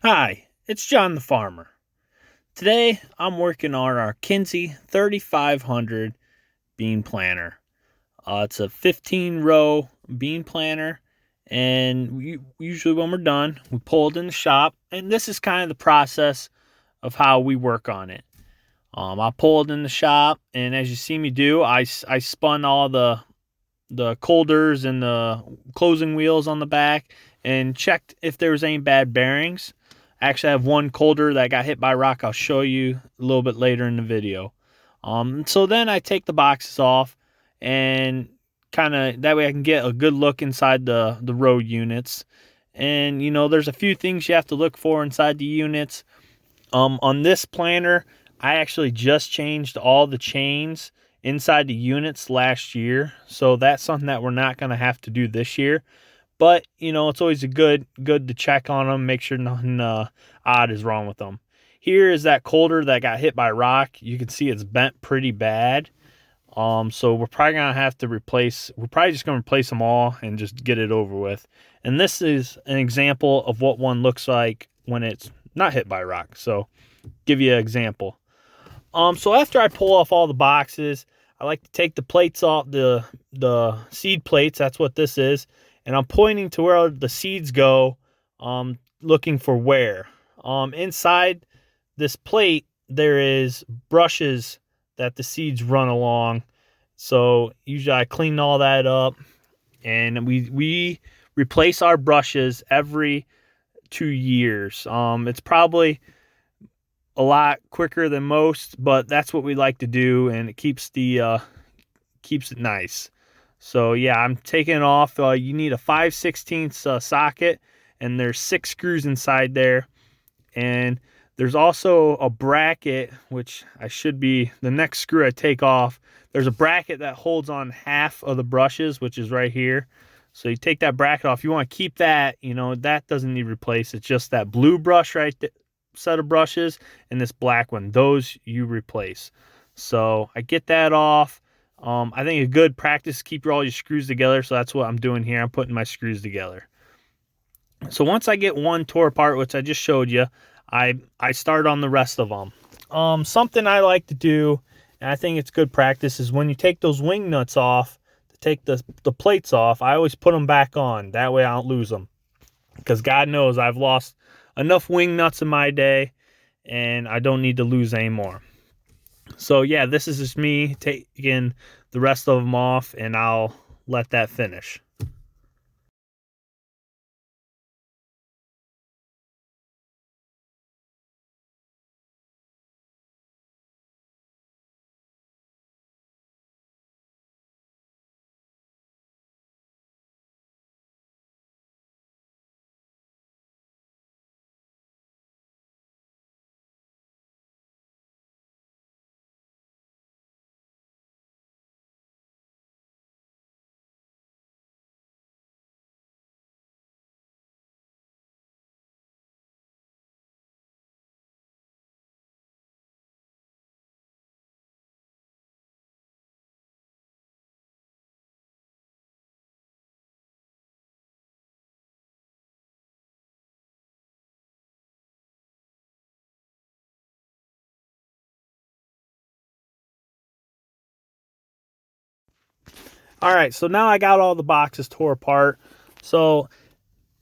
Hi, it's John the Farmer. Today I'm working on our Kinze 3500 bean planter. It's a 15 row bean planter, and usually when we're done, we pull it in the shop, and this is kind of the process of how we work on it. I pull it in the shop, and as you see me do, I spun all the colders and the closing wheels on the back and checked if there was any bad bearings. I actually have one colder that got hit by a rock. I'll show you a little bit later in the video. So then I take the boxes off and kind of that way I can get a good look inside the road units. And there's a few things you have to look for inside the units. On this planter, I actually just changed all the chains inside the units last year, so that's something that we're not going to have to do this year. But it's always good to check on them, make sure nothing odd is wrong with them. Here is that colder that got hit by a rock. You can see it's bent pretty bad. So we're probably gonna have to replace. We're probably just gonna replace them all and just get it over with. And this is an example of what one looks like when it's not hit by a rock. So give you an example. So after I pull off all the boxes, I like to take the plates off, the seed plates. That's what this is, and I'm pointing to where the seeds go, looking for wear. Inside this plate, there is brushes that the seeds run along. So usually I clean all that up, and we replace our brushes every 2 years. It's probably a lot quicker than most, but that's what we like to do, and it keeps it nice. So yeah, I'm taking it off. You need a 5/16 socket, and there's 6 screws inside there, and there's also a bracket, which the next screw I take off. There's a bracket that holds on half of the brushes, which is right here. So you take that bracket off. You want to keep that, that doesn't need replaced. It's just that blue brush right there, set of brushes, and this black one. Those you replace. So I get that off. I think a good practice is keep all your screws together. So that's what I'm doing here. I'm putting my screws together. So once I get one tore apart, which I just showed you, I start on the rest of them. Something I like to do, and I think it's good practice, is when you take those wing nuts off, to take the plates off, I always put them back on. That way I don't lose them. Because God knows I've lost enough wing nuts in my day, and I don't need to lose any more. So yeah, this is just me taking the rest of them off, and I'll let that finish. All right, so now I got all the boxes tore apart. So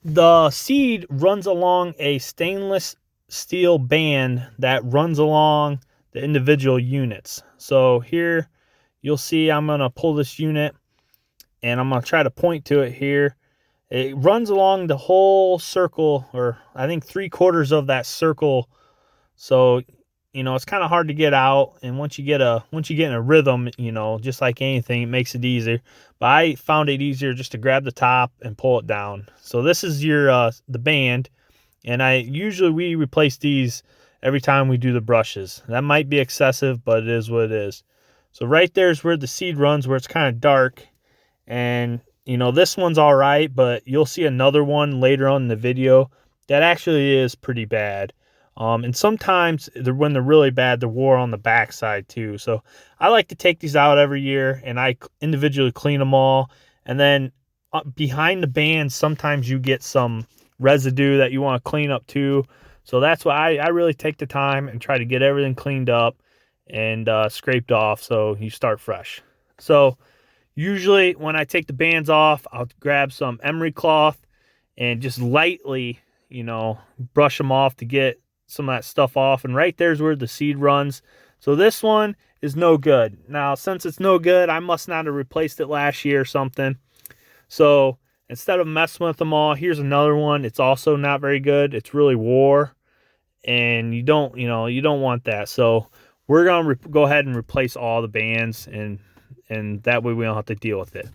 the seed runs along a stainless steel band that runs along the individual units. So here you'll see I'm going to pull this unit, and I'm going to try to point to it here. It runs along the whole circle, or I think 3/4 of that circle. So it's kind of hard to get out, and once you get in a rhythm, just like anything, it makes it easier. But I found it easier just to grab the top and pull it down. So this is your the band, and we replace these every time we do the brushes. That might be excessive, but it is what it is. So right there is where the seed runs, where it's kind of dark, and this one's all right, but you'll see another one later on in the video that actually is pretty bad. And sometimes when they're really bad, they're wore on the backside too. So I like to take these out every year, and I individually clean them all. And then behind the band, sometimes you get some residue that you want to clean up too. So that's why I really take the time and try to get everything cleaned up and scraped off so you start fresh. So usually when I take the bands off, I'll grab some emery cloth and just lightly, brush them off to get some of that stuff off. And right there's where the seed runs. So this one is no good. Now, since it's no good, I must not have replaced it last year or something. So instead of messing with them all, here's another one. It's also not very good. It's really wore, and you don't want that. So we're gonna go ahead and replace all the bands, and that way we don't have to deal with it.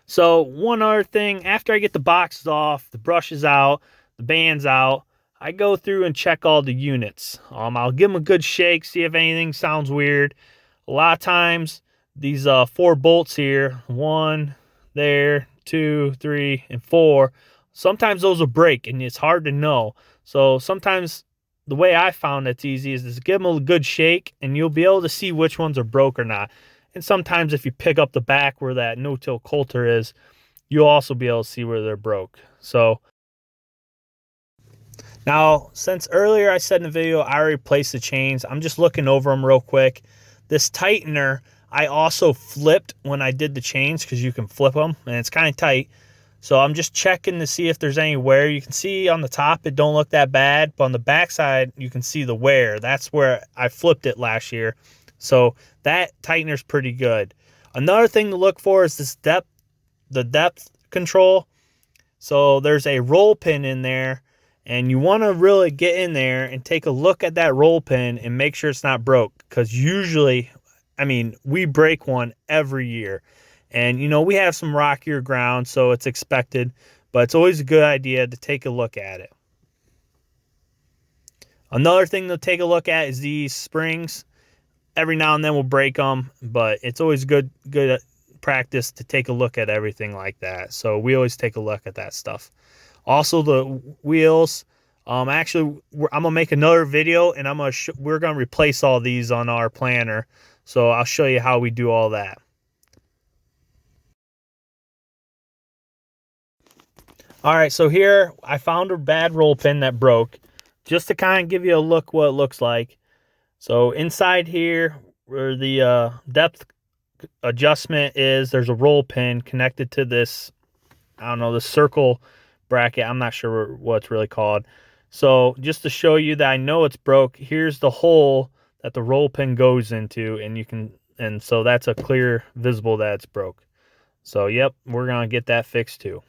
So one other thing, after I get the boxes off, the brushes out, the bands out, I go through and check all the units. I'll give them a good shake, see if anything sounds weird. A lot of times, these 4 bolts here, 1 there, 2, 3, and 4, sometimes those will break, and it's hard to know. So sometimes the way I found that's easy is to give them a good shake, and you'll be able to see which ones are broke or not. And sometimes if you pick up the back where that no-till coulter is, you'll also be able to see where they're broke. So now, since earlier I said in the video I already replaced the chains, I'm just looking over them real quick. This tightener I also flipped when I did the chains, because you can flip them and it's kind of tight. So I'm just checking to see if there's any wear. You can see on the top it don't look that bad, but on the back side you can see the wear. That's where I flipped it last year. So that tightener's pretty good. Another thing to look for is this the depth control. So there's a roll pin in there, and you want to really get in there and take a look at that roll pin and make sure it's not broke, because usually, we break one every year. And, we have some rockier ground, so it's expected, but it's always a good idea to take a look at it. Another thing to take a look at is these springs. Every now and then we'll break them, but it's always good practice to take a look at everything like that. So we always take a look at that stuff. Also, the wheels. Actually, I'm gonna make another video, and we're gonna replace all these on our planter. So I'll show you how we do all that. All right, so here I found a bad roll pin that broke, just to kind of give you a look what it looks like. So inside here, where the depth adjustment is, there's a roll pin connected to this, I don't know, the circle bracket. I'm not sure what it's really called. So just to show you that I know it's broke, here's the hole that the roll pin goes into, and so that's a clear visible that it's broke. So yep, we're gonna get that fixed too.